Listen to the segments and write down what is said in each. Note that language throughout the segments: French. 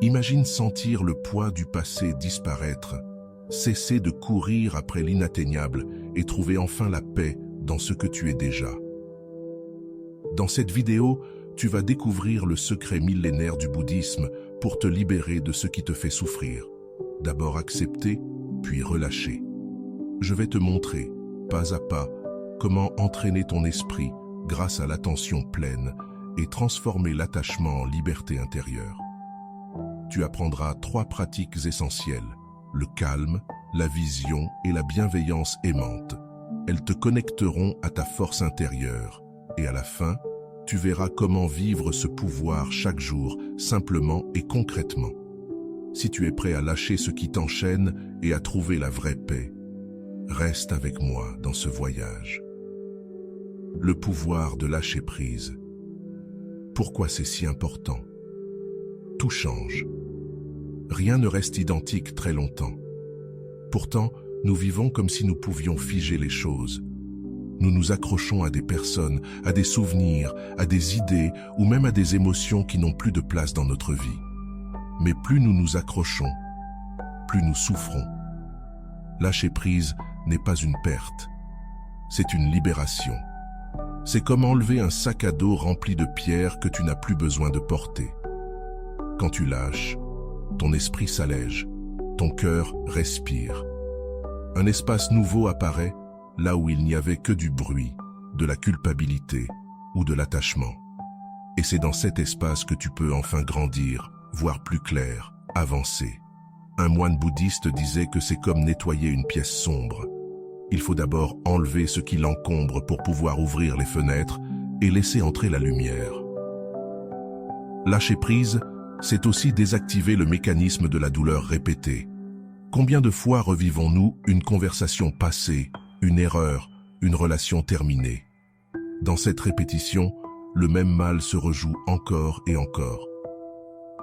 Imagine sentir le poids du passé disparaître, cesser de courir après l'inatteignable et trouver enfin la paix dans ce que tu es déjà. Dans cette vidéo, tu vas découvrir le secret millénaire du bouddhisme pour te libérer de ce qui te fait souffrir. D'abord accepter, puis relâcher. Je vais te montrer, pas à pas, comment entraîner ton esprit grâce à l'attention pleine et transformer l'attachement en liberté intérieure. Tu apprendras 3 pratiques essentielles, le calme, la vision et la bienveillance aimante. Elles te connecteront à ta force intérieure et à la fin, tu verras comment vivre ce pouvoir chaque jour, simplement et concrètement. Si tu es prêt à lâcher ce qui t'enchaîne et à trouver la vraie paix, reste avec moi dans ce voyage. Le pouvoir de lâcher prise. Pourquoi c'est si important? Tout change. Rien ne reste identique très longtemps. Pourtant, nous vivons comme si nous pouvions figer les choses. Nous nous accrochons à des personnes, à des souvenirs, à des idées ou même à des émotions qui n'ont plus de place dans notre vie. Mais plus nous nous accrochons, plus nous souffrons. Lâcher prise n'est pas une perte, c'est une libération. C'est comme enlever un sac à dos rempli de pierres que tu n'as plus besoin de porter. Quand tu lâches, ton esprit s'allège, ton cœur respire. Un espace nouveau apparaît là où il n'y avait que du bruit, de la culpabilité ou de l'attachement. Et c'est dans cet espace que tu peux enfin grandir, voir plus clair, avancer. Un moine bouddhiste disait que c'est comme nettoyer une pièce sombre. Il faut d'abord enlever ce qui l'encombre pour pouvoir ouvrir les fenêtres et laisser entrer la lumière. Lâcher prise, c'est aussi désactiver le mécanisme de la douleur répétée. Combien de fois revivons-nous une conversation passée, une erreur, une relation terminée? Dans cette répétition, le même mal se rejoue encore et encore.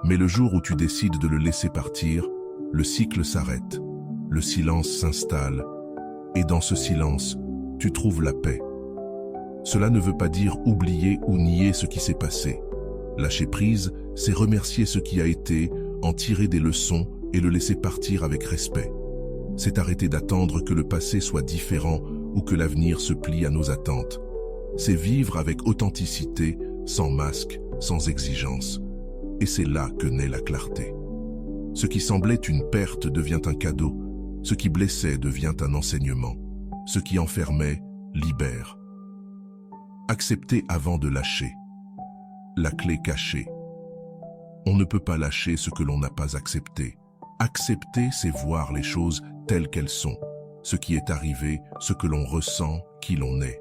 Mais le jour où tu décides de le laisser partir, le cycle s'arrête, le silence s'installe, et dans ce silence, tu trouves la paix. Cela ne veut pas dire oublier ou nier ce qui s'est passé. Lâcher prise, c'est remercier ce qui a été, en tirer des leçons et le laisser partir avec respect. C'est arrêter d'attendre que le passé soit différent ou que l'avenir se plie à nos attentes. C'est vivre avec authenticité, sans masque, sans exigence. Et c'est là que naît la clarté. Ce qui semblait une perte devient un cadeau. Ce qui blessait devient un enseignement. Ce qui enfermait libère. Accepter avant de lâcher. La clé cachée. On ne peut pas lâcher ce que l'on n'a pas accepté. Accepter, c'est voir les choses telles qu'elles sont. Ce qui est arrivé, ce que l'on ressent, qui l'on est.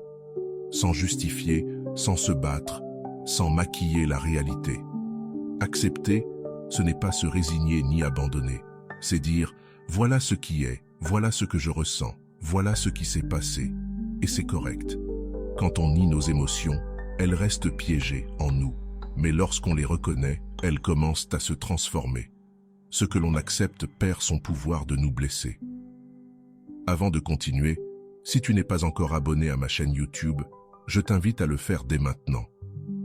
Sans justifier, sans se battre, sans maquiller la réalité. Accepter, ce n'est pas se résigner ni abandonner. C'est dire, voilà ce qui est, voilà ce que je ressens, voilà ce qui s'est passé. Et c'est correct. Quand on nie nos émotions, elles restent piégées en nous. Mais lorsqu'on les reconnaît, elles commencent à se transformer. Ce que l'on accepte perd son pouvoir de nous blesser. Avant de continuer, si tu n'es pas encore abonné à ma chaîne YouTube, je t'invite à le faire dès maintenant.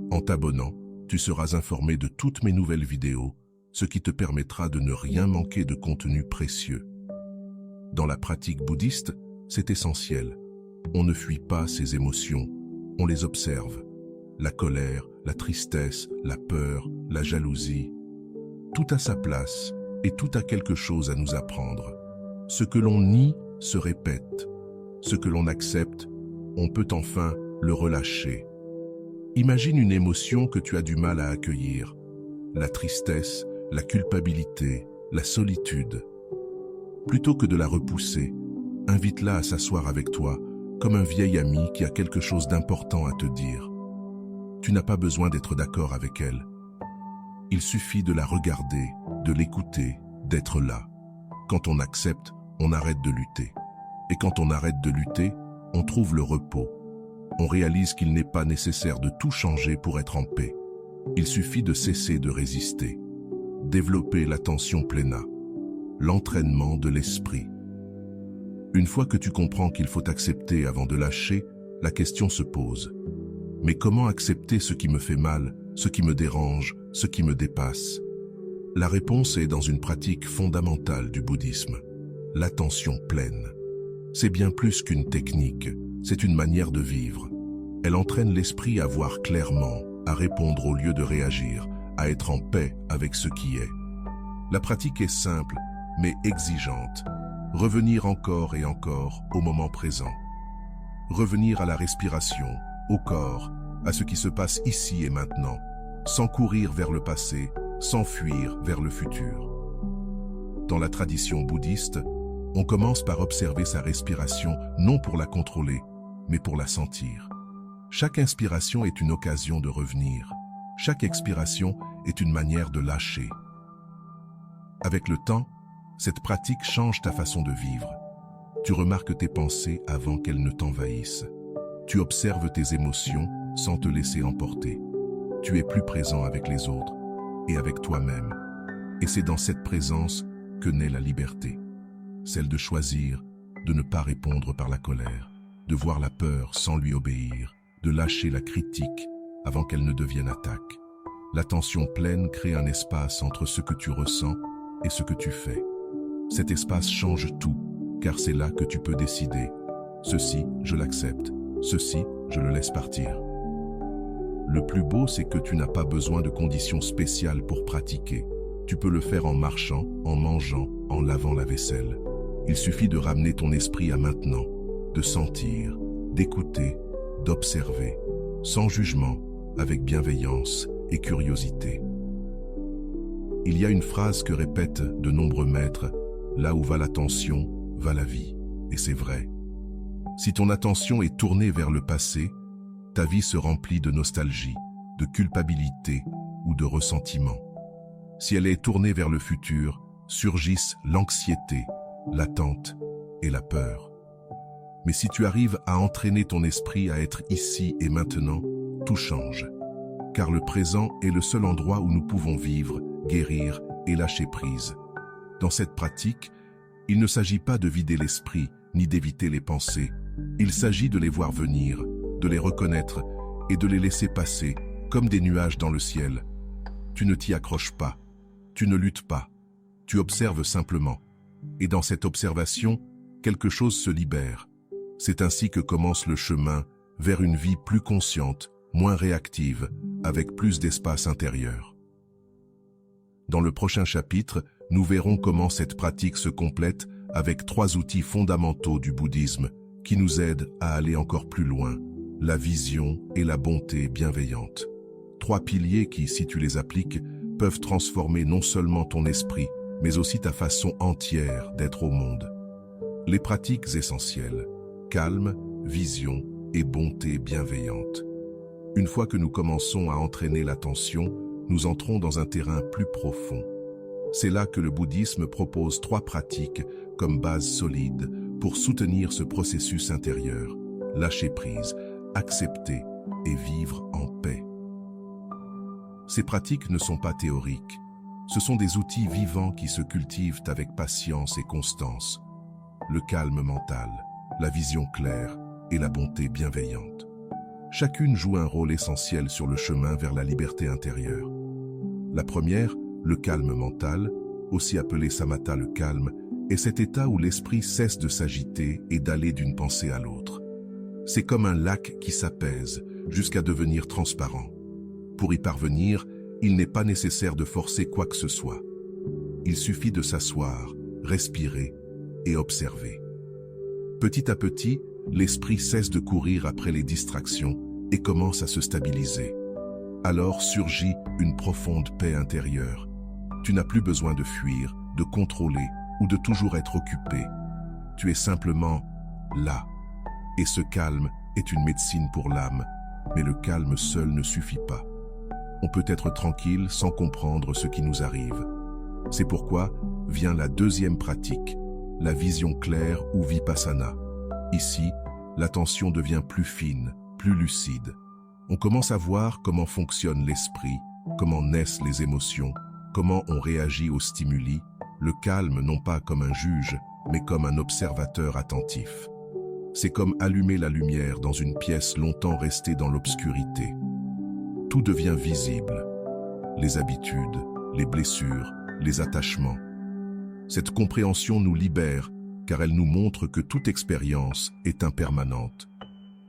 En t'abonnant, tu seras informé de toutes mes nouvelles vidéos, ce qui te permettra de ne rien manquer de contenu précieux. Dans la pratique bouddhiste, c'est essentiel. On ne fuit pas ses émotions, on les observe. La colère, la tristesse, la peur, la jalousie. Tout a sa place et tout a quelque chose à nous apprendre. Ce que l'on nie se répète. Ce que l'on accepte, on peut enfin le relâcher. Imagine une émotion que tu as du mal à accueillir. La tristesse, la culpabilité, la solitude. Plutôt que de la repousser, invite-la à s'asseoir avec toi, comme un vieil ami qui a quelque chose d'important à te dire. Tu n'as pas besoin d'être d'accord avec elle. Il suffit de la regarder, de l'écouter, d'être là. Quand on accepte, on arrête de lutter. Et quand on arrête de lutter, on trouve le repos. On réalise qu'il n'est pas nécessaire de tout changer pour être en paix. Il suffit de cesser de résister. Développer l'attention plena, l'entraînement de l'esprit. Une fois que tu comprends qu'il faut accepter avant de lâcher, la question se pose. Mais comment accepter ce qui me fait mal, ce qui me dérange, ce qui me dépasse? La réponse est dans une pratique fondamentale du bouddhisme, l'attention pleine. C'est bien plus qu'une technique, c'est une manière de vivre. Elle entraîne l'esprit à voir clairement, à répondre au lieu de réagir, à être en paix avec ce qui est. La pratique est simple, mais exigeante. Revenir encore et encore au moment présent. Revenir à la respiration, au corps, à ce qui se passe ici et maintenant, sans courir vers le passé, sans fuir vers le futur. Dans la tradition bouddhiste, on commence par observer sa respiration non pour la contrôler, mais pour la sentir. Chaque inspiration est une occasion de revenir. Chaque expiration est une manière de lâcher. Avec le temps, cette pratique change ta façon de vivre. Tu remarques tes pensées avant qu'elles ne t'envahissent. Tu observes tes émotions sans te laisser emporter. Tu es plus présent avec les autres et avec toi-même. Et c'est dans cette présence que naît la liberté. Celle de choisir, de ne pas répondre par la colère, de voir la peur sans lui obéir, de lâcher la critique avant qu'elle ne devienne attaque. L'attention pleine crée un espace entre ce que tu ressens et ce que tu fais. Cet espace change tout, car c'est là que tu peux décider. Ceci, je l'accepte. Ceci, je le laisse partir. Le plus beau, c'est que tu n'as pas besoin de conditions spéciales pour pratiquer. Tu peux le faire en marchant, en mangeant, en lavant la vaisselle. Il suffit de ramener ton esprit à maintenant, de sentir, d'écouter, d'observer, sans jugement, avec bienveillance et curiosité. Il y a une phrase que répètent de nombreux maîtres, « Là où va l'attention, va la vie ». Et c'est vrai. Si ton attention est tournée vers le passé, ta vie se remplit de nostalgie, de culpabilité ou de ressentiment. Si elle est tournée vers le futur, surgissent l'anxiété, l'attente et la peur. Mais si tu arrives à entraîner ton esprit à être ici et maintenant, tout change. Car le présent est le seul endroit où nous pouvons vivre, guérir et lâcher prise. Dans cette pratique, il ne s'agit pas de vider l'esprit ni d'éviter les pensées. Il s'agit de les voir venir, de les reconnaître et de les laisser passer comme des nuages dans le ciel. Tu ne t'y accroches pas, tu ne luttes pas, tu observes simplement. Et dans cette observation, quelque chose se libère. C'est ainsi que commence le chemin vers une vie plus consciente, moins réactive, avec plus d'espace intérieur. Dans le prochain chapitre, nous verrons comment cette pratique se complète avec 3 outils fondamentaux du bouddhisme qui nous aident à aller encore plus loin, la vision et la bonté bienveillante. 3 piliers qui, si tu les appliques, peuvent transformer non seulement ton esprit, mais aussi ta façon entière d'être au monde. Les pratiques essentielles, calme, vision et bonté bienveillante. Une fois que nous commençons à entraîner l'attention, nous entrons dans un terrain plus profond. C'est là que le bouddhisme propose 3 pratiques comme base solide pour soutenir ce processus intérieur, lâcher prise, accepter et vivre en paix. Ces pratiques ne sont pas théoriques. Ce sont des outils vivants qui se cultivent avec patience et constance. Le calme mental, la vision claire et la bonté bienveillante. Chacune joue un rôle essentiel sur le chemin vers la liberté intérieure. La première, le calme mental, aussi appelé samatha le calme, est cet état où l'esprit cesse de s'agiter et d'aller d'une pensée à l'autre. C'est comme un lac qui s'apaise jusqu'à devenir transparent. Pour y parvenir, il n'est pas nécessaire de forcer quoi que ce soit. Il suffit de s'asseoir, respirer et observer. Petit à petit, l'esprit cesse de courir après les distractions et commence à se stabiliser. Alors surgit une profonde paix intérieure. Tu n'as plus besoin de fuir, de contrôler ou de toujours être occupé. Tu es simplement là. Et ce calme est une médecine pour l'âme, mais le calme seul ne suffit pas. On peut être tranquille sans comprendre ce qui nous arrive. C'est pourquoi vient la deuxième pratique, la vision claire ou vipassana. Ici, l'attention devient plus fine, plus lucide. On commence à voir comment fonctionne l'esprit, comment naissent les émotions, comment on réagit aux stimuli, le calme non pas comme un juge, mais comme un observateur attentif. C'est comme allumer la lumière dans une pièce longtemps restée dans l'obscurité. Tout devient visible. Les habitudes, les blessures, les attachements. Cette compréhension nous libère car elle nous montre que toute expérience est impermanente.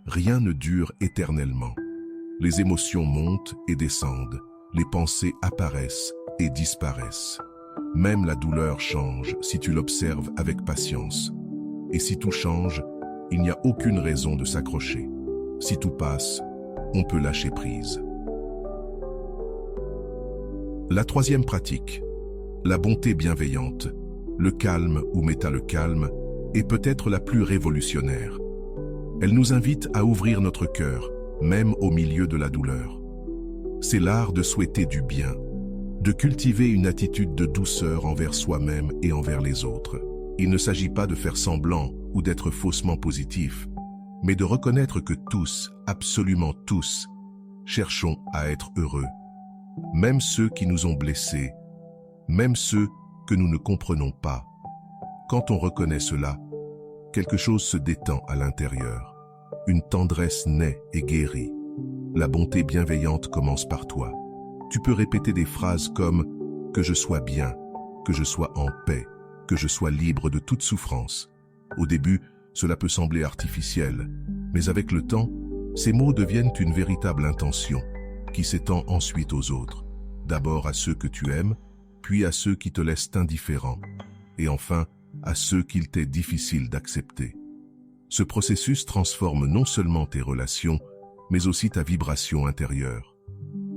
Rien ne dure éternellement. Les émotions montent et descendent, les pensées apparaissent et disparaissent. Même la douleur change si tu l'observes avec patience. Et si tout change, il n'y a aucune raison de s'accrocher. Si tout passe, on peut lâcher prise. La troisième pratique, la bonté bienveillante, le calme ou méta le calme, est peut-être la plus révolutionnaire. Elle nous invite à ouvrir notre cœur, même au milieu de la douleur. C'est l'art de souhaiter du bien, de cultiver une attitude de douceur envers soi-même et envers les autres. Il ne s'agit pas de faire semblant ou d'être faussement positif, mais de reconnaître que tous, absolument tous, cherchons à être heureux. Même ceux qui nous ont blessés, même ceux que nous ne comprenons pas. Quand on reconnaît cela, quelque chose se détend à l'intérieur. Une tendresse naît et guérit. La bonté bienveillante commence par toi. Tu peux répéter des phrases comme « que je sois bien »,« que je sois en paix »,« que je sois libre de toute souffrance ». Au début, cela peut sembler artificiel, mais avec le temps, ces mots deviennent une véritable intention qui s'étend ensuite aux autres. D'abord à ceux que tu aimes, puis à ceux qui te laissent indifférent, et enfin à ceux qu'il t'est difficile d'accepter. Ce processus transforme non seulement tes relations, mais aussi ta vibration intérieure.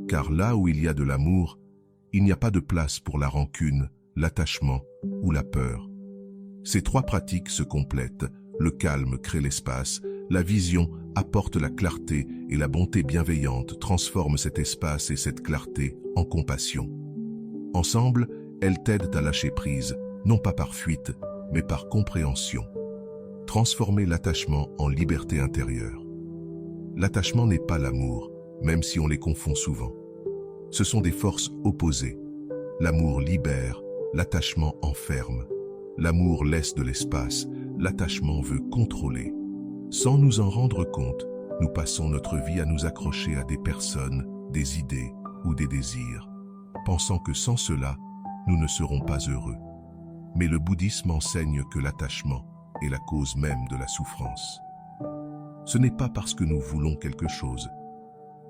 Car là où il y a de l'amour, il n'y a pas de place pour la rancune, l'attachement ou la peur. Ces trois pratiques se complètent. Le calme crée l'espace, la vision apporte la clarté et la bonté bienveillante transforme cet espace et cette clarté en compassion. Ensemble, elles t'aident à lâcher prise, non pas par fuite, mais par compréhension. Transformer l'attachement en liberté intérieure. L'attachement n'est pas l'amour, même si on les confond souvent. Ce sont des forces opposées. L'amour libère, l'attachement enferme. L'amour laisse de l'espace, l'attachement veut contrôler. Sans nous en rendre compte, nous passons notre vie à nous accrocher à des personnes, des idées ou des désirs, pensant que sans cela, nous ne serons pas heureux. Mais le bouddhisme enseigne que l'attachement est la cause même de la souffrance. Ce n'est pas parce que nous voulons quelque chose,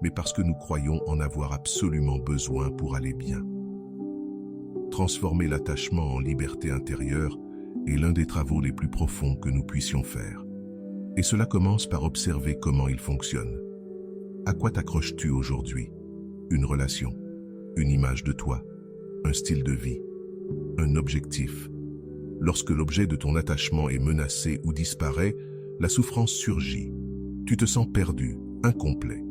mais parce que nous croyons en avoir absolument besoin pour aller bien. Transformer l'attachement en liberté intérieure est l'un des travaux les plus profonds que nous puissions faire. Et cela commence par observer comment il fonctionne. À quoi t'accroches-tu aujourd'hui? Une relation, une image de toi, un style de vie, un objectif. Lorsque l'objet de ton attachement est menacé ou disparaît, la souffrance surgit. Tu te sens perdu, incomplet.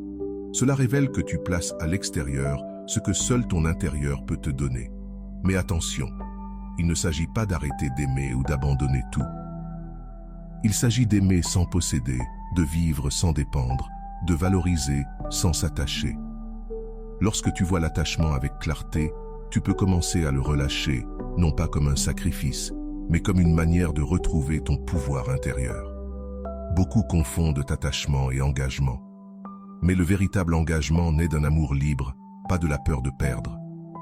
Cela révèle que tu places à l'extérieur ce que seul ton intérieur peut te donner. Mais attention, il ne s'agit pas d'arrêter d'aimer ou d'abandonner tout. Il s'agit d'aimer sans posséder, de vivre sans dépendre, de valoriser sans s'attacher. Lorsque tu vois l'attachement avec clarté, tu peux commencer à le relâcher, non pas comme un sacrifice, mais comme une manière de retrouver ton pouvoir intérieur. Beaucoup confondent attachement et engagement. Mais le véritable engagement naît d'un amour libre, pas de la peur de perdre.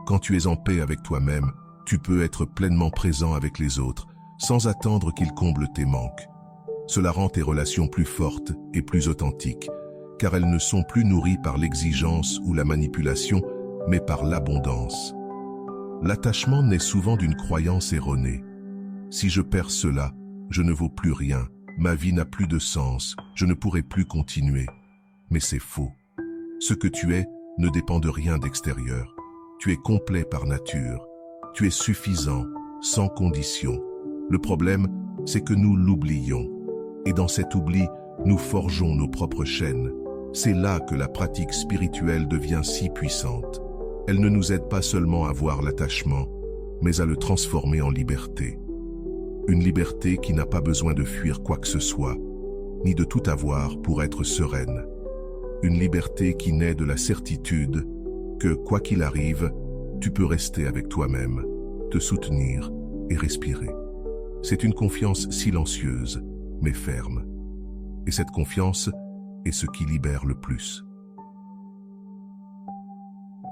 Quand tu es en paix avec toi-même, tu peux être pleinement présent avec les autres, sans attendre qu'ils comblent tes manques. Cela rend tes relations plus fortes et plus authentiques, car elles ne sont plus nourries par l'exigence ou la manipulation, mais par l'abondance. L'attachement naît souvent d'une croyance erronée. Si je perds cela, je ne vaux plus rien, ma vie n'a plus de sens, je ne pourrai plus continuer. Mais c'est faux. Ce que tu es ne dépend de rien d'extérieur. Tu es complet par nature. Tu es suffisant, sans condition. Le problème, c'est que nous l'oublions. Et dans cet oubli, nous forgeons nos propres chaînes. C'est là que la pratique spirituelle devient si puissante. Elle ne nous aide pas seulement à voir l'attachement, mais à le transformer en liberté. Une liberté qui n'a pas besoin de fuir quoi que ce soit, ni de tout avoir pour être sereine. Une liberté qui naît de la certitude que, quoi qu'il arrive, tu peux rester avec toi-même, te soutenir et respirer. C'est une confiance silencieuse, mais ferme. Et cette confiance est ce qui libère le plus.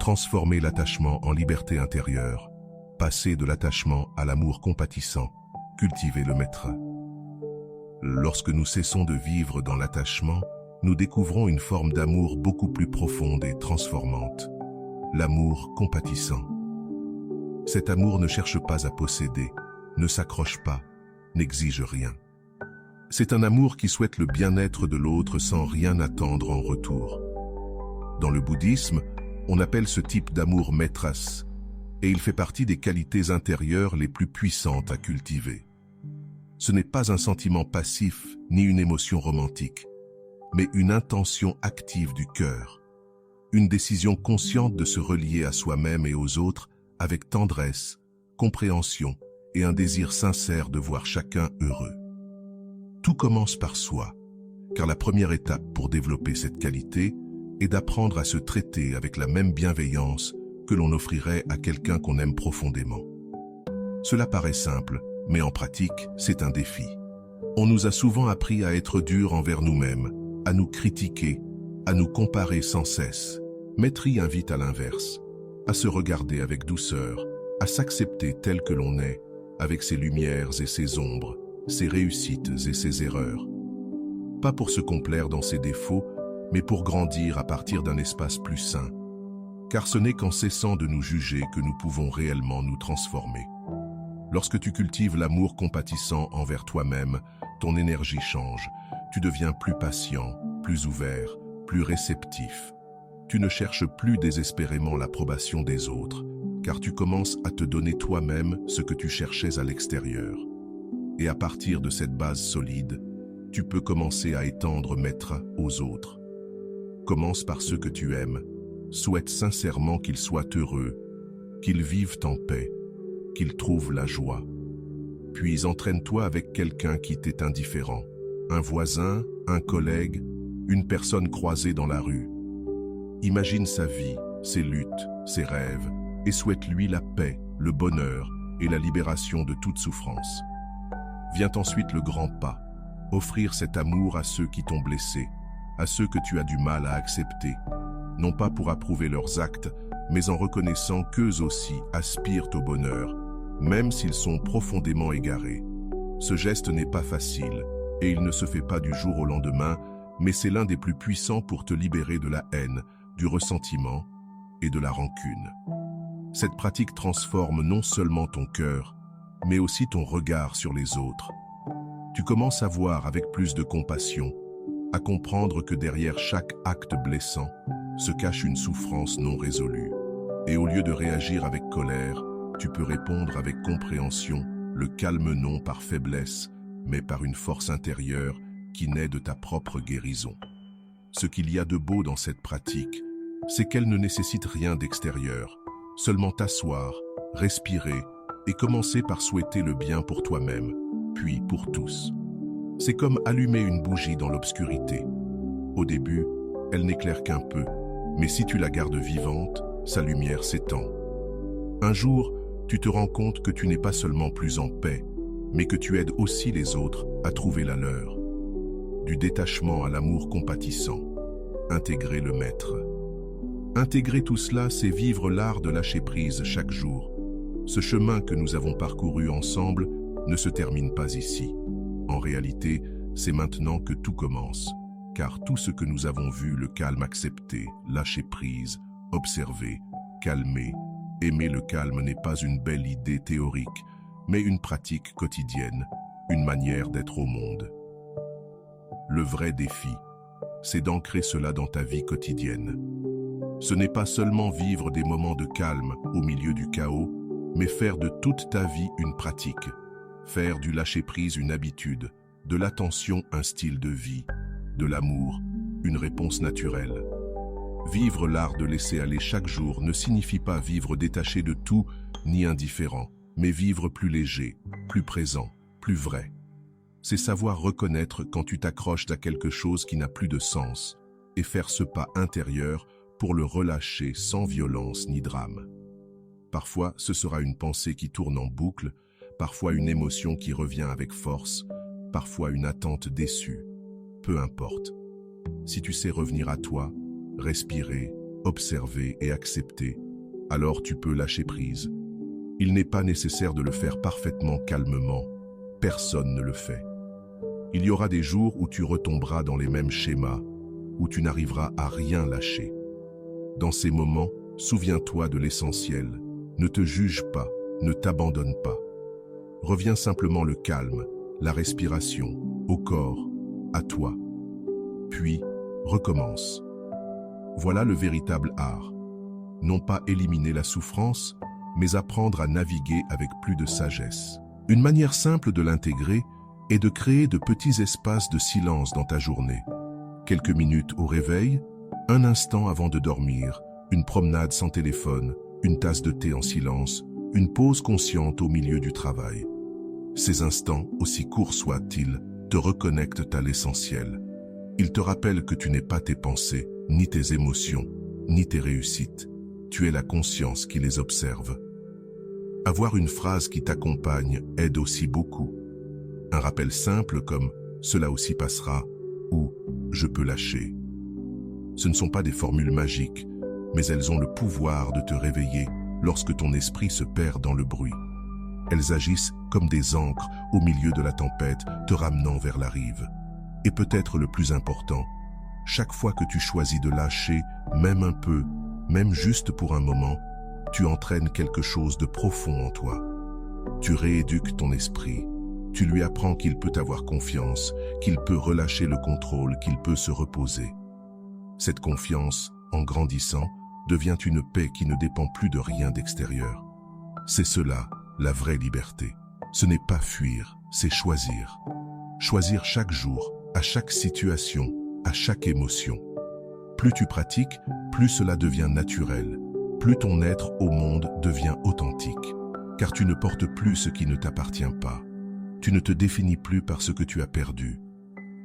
Transformer l'attachement en liberté intérieure, passer de l'attachement à l'amour compatissant, cultiver le maître. Lorsque nous cessons de vivre dans l'attachement, nous découvrons une forme d'amour beaucoup plus profonde et transformante, l'amour compatissant. Cet amour ne cherche pas à posséder, ne s'accroche pas, n'exige rien. C'est un amour qui souhaite le bien-être de l'autre sans rien attendre en retour. Dans le bouddhisme, on appelle ce type d'amour maîtresse, et il fait partie des qualités intérieures les plus puissantes à cultiver. Ce n'est pas un sentiment passif ni une émotion romantique, mais une intention active du cœur, une décision consciente de se relier à soi-même et aux autres avec tendresse, compréhension et un désir sincère de voir chacun heureux. Tout commence par soi, car la première étape pour développer cette qualité est d'apprendre à se traiter avec la même bienveillance que l'on offrirait à quelqu'un qu'on aime profondément. Cela paraît simple, mais en pratique, c'est un défi. On nous a souvent appris à être durs envers nous-mêmes, à nous critiquer, à nous comparer sans cesse. Maîtrise invite à l'inverse, à se regarder avec douceur, à s'accepter tel que l'on est, avec ses lumières et ses ombres, ses réussites et ses erreurs. Pas pour se complaire dans ses défauts, mais pour grandir à partir d'un espace plus sain. Car ce n'est qu'en cessant de nous juger que nous pouvons réellement nous transformer. Lorsque tu cultives l'amour compatissant envers toi-même, ton énergie change. Tu deviens plus patient, plus ouvert, plus réceptif. Tu ne cherches plus désespérément l'approbation des autres, car tu commences à te donner toi-même ce que tu cherchais à l'extérieur. Et à partir de cette base solide, tu peux commencer à étendre maître aux autres. Commence par ceux que tu aimes. Souhaite sincèrement qu'ils soient heureux, qu'ils vivent en paix, qu'ils trouvent la joie. Puis entraîne-toi avec quelqu'un qui t'est indifférent, un voisin, un collègue, une personne croisée dans la rue. Imagine sa vie, ses luttes, ses rêves, et souhaite-lui la paix, le bonheur et la libération de toute souffrance. Vient ensuite le grand pas, offrir cet amour à ceux qui t'ont blessé, à ceux que tu as du mal à accepter, non pas pour approuver leurs actes, mais en reconnaissant qu'eux aussi aspirent au bonheur, même s'ils sont profondément égarés. Ce geste n'est pas facile, et il ne se fait pas du jour au lendemain, mais c'est l'un des plus puissants pour te libérer de la haine, du ressentiment et de la rancune. Cette pratique transforme non seulement ton cœur, mais aussi ton regard sur les autres. Tu commences à voir avec plus de compassion, à comprendre que derrière chaque acte blessant se cache une souffrance non résolue. Et au lieu de réagir avec colère, tu peux répondre avec compréhension, le calme non par faiblesse, mais par une force intérieure qui naît de ta propre guérison. Ce qu'il y a de beau dans cette pratique, c'est qu'elle ne nécessite rien d'extérieur, seulement t'asseoir, respirer et commencer par souhaiter le bien pour toi-même, puis pour tous. C'est comme allumer une bougie dans l'obscurité. Au début, elle n'éclaire qu'un peu, mais si tu la gardes vivante, sa lumière s'étend. Un jour, tu te rends compte que tu n'es pas seulement plus en paix, mais que tu aides aussi les autres à trouver la leur. Du détachement à l'amour compatissant, intégrer le maître. Intégrer tout cela, c'est vivre l'art de lâcher prise chaque jour. Ce chemin que nous avons parcouru ensemble ne se termine pas ici. En réalité, c'est maintenant que tout commence, car tout ce que nous avons vu, le calme accepté, lâcher prise, observer, calmer, aimer le calme n'est pas une belle idée théorique, mais une pratique quotidienne, une manière d'être au monde. Le vrai défi, c'est d'ancrer cela dans ta vie quotidienne. Ce n'est pas seulement vivre des moments de calme au milieu du chaos, mais faire de toute ta vie une pratique, faire du lâcher-prise une habitude, de l'attention un style de vie, de l'amour une réponse naturelle. Vivre l'art de laisser aller chaque jour ne signifie pas vivre détaché de tout ni indifférent, mais vivre plus léger, plus présent, plus vrai. C'est savoir reconnaître quand tu t'accroches à quelque chose qui n'a plus de sens et faire ce pas intérieur pour le relâcher sans violence ni drame. Parfois, ce sera une pensée qui tourne en boucle, parfois une émotion qui revient avec force, parfois une attente déçue. Peu importe. Si tu sais revenir à toi, respirer, observer et accepter, alors tu peux lâcher prise. Il n'est pas nécessaire de le faire parfaitement calmement. Personne ne le fait. Il y aura des jours où tu retomberas dans les mêmes schémas, où tu n'arriveras à rien lâcher. Dans ces moments, souviens-toi de l'essentiel. Ne te juge pas, ne t'abandonne pas. Reviens simplement le calme, la respiration, au corps, à toi. Puis, recommence. Voilà le véritable art. Non pas éliminer la souffrance, mais apprendre à naviguer avec plus de sagesse. Une manière simple de l'intégrer est de créer de petits espaces de silence dans ta journée. Quelques minutes au réveil, un instant avant de dormir, une promenade sans téléphone, une tasse de thé en silence, une pause consciente au milieu du travail. Ces instants, aussi courts soient-ils, te reconnectent à l'essentiel. Ils te rappellent que tu n'es pas tes pensées, ni tes émotions, ni tes réussites. Tu es la conscience qui les observe. Avoir une phrase qui t'accompagne aide aussi beaucoup. Un rappel simple comme « cela aussi passera » ou « je peux lâcher ». Ce ne sont pas des formules magiques, mais elles ont le pouvoir de te réveiller lorsque ton esprit se perd dans le bruit. Elles agissent comme des ancres au milieu de la tempête, te ramenant vers la rive. Et peut-être le plus important, chaque fois que tu choisis de lâcher, même un peu, même juste pour un moment, tu entraînes quelque chose de profond en toi. Tu rééduques ton esprit. Tu lui apprends qu'il peut avoir confiance, qu'il peut relâcher le contrôle, qu'il peut se reposer. Cette confiance, en grandissant, devient une paix qui ne dépend plus de rien d'extérieur. C'est cela, la vraie liberté. Ce n'est pas fuir, c'est choisir. Choisir chaque jour, à chaque situation, à chaque émotion. Plus tu pratiques, plus cela devient naturel. Plus ton être au monde devient authentique. Car tu ne portes plus ce qui ne t'appartient pas. Tu ne te définis plus par ce que tu as perdu.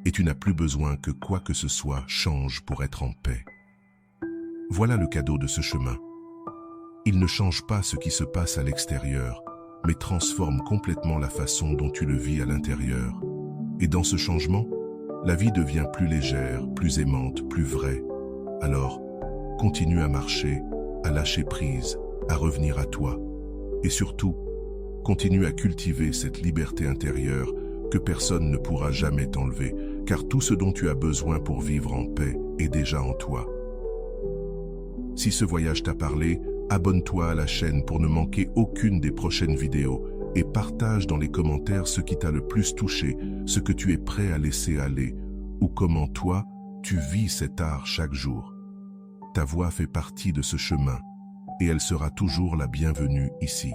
Et tu n'as plus besoin que quoi que ce soit change pour être en paix. Voilà le cadeau de ce chemin. Il ne change pas ce qui se passe à l'extérieur, mais transforme complètement la façon dont tu le vis à l'intérieur. Et dans ce changement, la vie devient plus légère, plus aimante, plus vraie. Alors, continue à marcher, à lâcher prise, à revenir à toi. Et surtout, continue à cultiver cette liberté intérieure que personne ne pourra jamais t'enlever, car tout ce dont tu as besoin pour vivre en paix est déjà en toi. Si ce voyage t'a parlé, abonne-toi à la chaîne pour ne manquer aucune des prochaines vidéos et partage dans les commentaires ce qui t'a le plus touché, ce que tu es prêt à laisser aller, ou comment toi, tu vis cet art chaque jour. Ta voix fait partie de ce chemin et elle sera toujours la bienvenue ici.